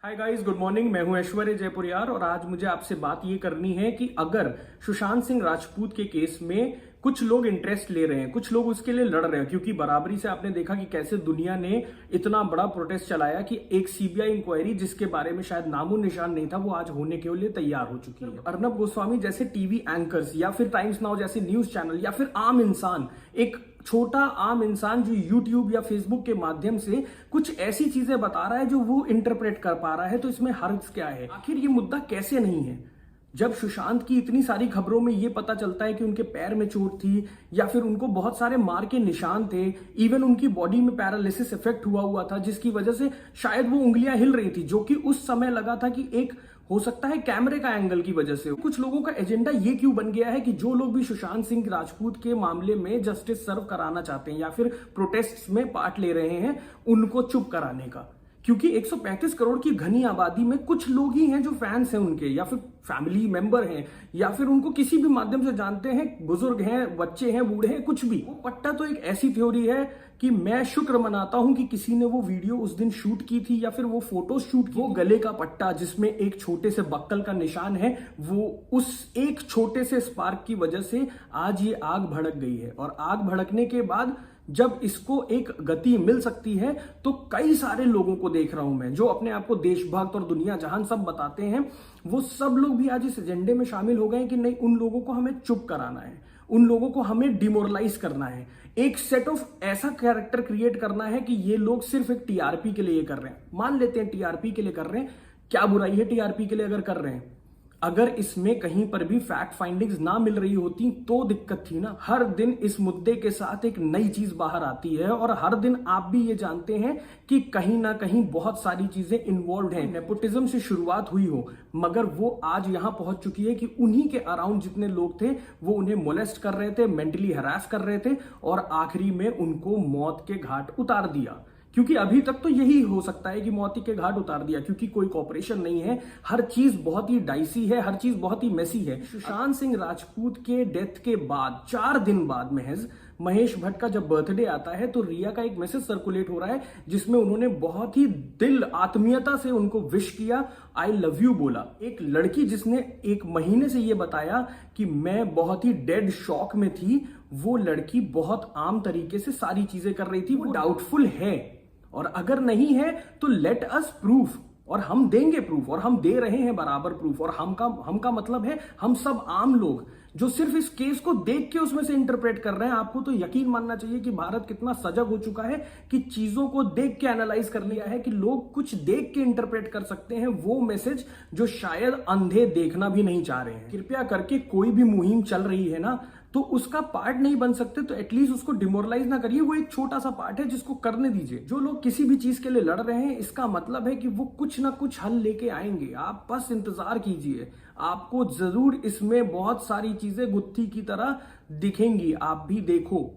Hi guys, good morning. मैं हूं ऐश्वर्य जयपुरियार और आज मुझे आपसे बात ये करनी है कि अगर सुशांत सिंह राजपूत के केस में कुछ लोग इंटरेस्ट ले रहे हैं, कुछ लोग उसके लिए लड़ रहे हैं, क्योंकि बराबरी से आपने देखा कि कैसे दुनिया ने इतना बड़ा प्रोटेस्ट चलाया कि एक सीबीआई इंक्वायरी जिसके बारे में शायद नामो निशान नहीं था, वो आज होने के लिए तैयार हो चुकी है। अर्नब गोस्वामी जैसे टीवी एंकर्स या फिर टाइम्स नाउ जैसे न्यूज चैनल या फिर आम इंसान, एक छोटा आम इंसान जो यूट्यूब या फेसबुक के माध्यम से कुछ ऐसी चीजें बता रहा है जो वो इंटरप्रेट कर पा रहा है, तो इसमें हर्ज क्या है? आखिर ये मुद्दा कैसे नहीं है? जब सुशांत की इतनी सारी खबरों में ये पता चलता है कि उनके पैर में चोट थी या फिर उनको बहुत सारे मार के निशान थे, इवन उनकी बॉडी में पैरालिसिस इफेक्ट हुआ था जिसकी वजह से शायद वो उंगलियां हिल रही थी, जो कि उस समय लगा था कि एक हो सकता है कैमरे का एंगल की वजह से। कुछ लोगों का एजेंडा ये क्यों बन गया है कि जो लोग भी सुशांत सिंह राजपूत के मामले में जस्टिस सर्व कराना चाहते हैं या फिर प्रोटेस्ट में पार्ट ले रहे हैं, उनको चुप कराने का, क्योंकि 135 करोड़ की घनी आबादी में कुछ लोग ही हैं जो फैंस हैं उनके या फिर फैमिली मेंबर हैं या फिर उनको किसी भी माध्यम से जानते हैं, बुजुर्ग हैं, बच्चे हैं, बूढ़े हैं, कुछ भी। वो पट्टा तो एक ऐसी थ्योरी है कि मैं शुक्र मनाता हूं कि किसी ने वो वीडियो उस दिन शूट की थी या फिर वो फोटो शूट की। वो गले का पट्टा जिसमें एक छोटे से बक्कल का निशान है, वो उस एक छोटे से स्पार्क की वजह से आज ये आग भड़क गई है। और आग भड़कने के बाद जब इसको एक गति मिल सकती है तो कई सारे लोगों को देख रहा हूं मैं, जो अपने आप को देशभक्त और दुनिया जहान सब बताते हैं, वो सब लोग भी आज इस एजेंडे में शामिल हो गए कि नहीं, उन लोगों को हमें चुप कराना है, उन लोगों को हमें डिमोरलाइज करना है, एक सेट ऑफ ऐसा कैरेक्टर क्रिएट करना है कि ये लोग सिर्फ एक टीआरपी के लिए कर रहे हैं। मान लेते हैं टीआरपी के लिए कर रहे हैं, क्या बुराई है टीआरपी के लिए अगर कर रहे हैं? अगर इसमें कहीं पर भी फैक्ट फाइंडिंग्स ना मिल रही होती तो दिक्कत थी ना। हर दिन इस मुद्दे के साथ एक नई चीज बाहर आती है और हर दिन आप भी ये जानते हैं कि कहीं ना कहीं बहुत सारी चीजें इन्वॉल्व हैं। नेपोटिज्म से शुरुआत हुई हो मगर वो आज यहां पहुंच चुकी है कि उन्हीं के अराउंड जितने लोग थे वो उन्हें मोलेस्ट कर रहे थे, मेंटली हरास कर रहे थे और आखिरी में उनको मौत के घाट उतार दिया। क्योंकि अभी तक तो यही हो सकता है कि मौत के घाट उतार दिया, क्योंकि कोई कॉपरेशन नहीं है, हर चीज बहुत ही डाइसी है, हर चीज बहुत ही मेसी है। सुशांत सिंह राजपूत के डेथ के बाद 4 दिन बाद महज महेश भट्ट का जब बर्थडे आता है तो रिया का एक मैसेज सर्कुलेट हो रहा है जिसमें उन्होंने बहुत ही दिल आत्मीयता से उनको विश किया, आई लव यू बोला। एक लड़की जिसने 1 महीने से ये बताया कि मैं बहुत ही डेड शॉक में थी, वो लड़की बहुत आम तरीके से सारी चीजें कर रही थी। वो डाउटफुल है और अगर नहीं है तो लेट अस प्रूफ, और हम देंगे प्रूफ और हम दे रहे हैं बराबर प्रूफ। और हम का मतलब है हम सब आम लोग जो सिर्फ इस केस को देख के उसमें से इंटरप्रेट कर रहे हैं। आपको तो यकीन मानना चाहिए कि भारत कितना सजग हो चुका है कि चीजों को देख के एनालाइज कर लिया है कि लोग कुछ देख के इंटरप्रेट कर सकते हैं वो मैसेज जो शायद अंधे देखना भी नहीं चाह रहे हैं। कृपया करके कोई भी मुहिम चल रही है ना तो उसका पार्ट नहीं बन सकते तो एटलीस्ट उसको डिमोरलाइज ना करिए। वो एक छोटा सा पार्ट है जिसको करने दीजिए। जो लोग किसी भी चीज के लिए लड़ रहे हैं इसका मतलब है कि वो कुछ ना कुछ हल लेके आएंगे, आप बस इंतजार कीजिए। आपको जरूर इसमें बहुत सारी चीजें गुत्थी की तरह दिखेंगी, आप भी देखो।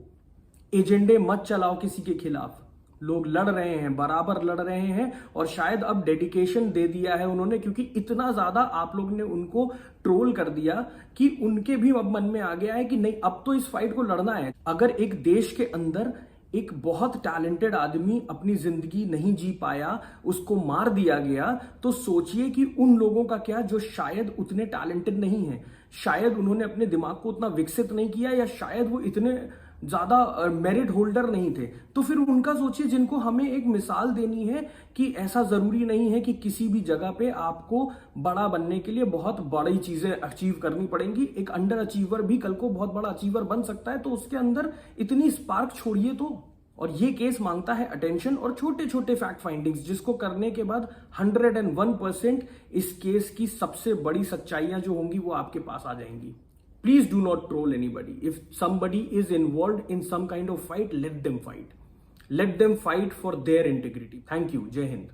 एजेंडे मत चलाओ किसी के खिलाफ, लोग लड़ रहे हैं, बराबर लड़ रहे हैं और शायद अब डेडिकेशन दे दिया है उन्होंने, क्योंकि इतना ज्यादा आप लोग ने उनको ट्रोल कर दिया कि उनके भी अब मन में आ गया है कि नहीं, अब तो इस फाइट को लड़ना है। अगर एक देश के अंदर एक बहुत टैलेंटेड आदमी अपनी जिंदगी नहीं जी पाया, उसको मार दिया गया, तो सोचिए कि उन लोगों का क्या जो शायद उतने टैलेंटेड नहीं है, शायद उन्होंने अपने दिमाग को उतना विकसित नहीं किया या शायद वो इतने ज्यादा मेरिट होल्डर नहीं थे। तो फिर उनका सोचिए, जिनको हमें एक मिसाल देनी है कि ऐसा जरूरी नहीं है कि किसी भी जगह पे आपको बड़ा बनने के लिए बहुत बड़ी चीजें अचीव करनी पड़ेंगी। एक अंडर अचीवर भी कल को बहुत बड़ा अचीवर बन सकता है, तो उसके अंदर इतनी स्पार्क छोड़िए तो। और ये केस मांगता है अटेंशन और छोटे छोटे फैक्ट फाइंडिंग्स, जिसको करने के बाद 101% इस केस की सबसे बड़ी सच्चाइयां जो होंगी वो आपके पास आ जाएंगी। Please do not troll anybody. If somebody is involved in some kind of fight, let them fight. Let them fight for their integrity. Thank you. Jai Hind.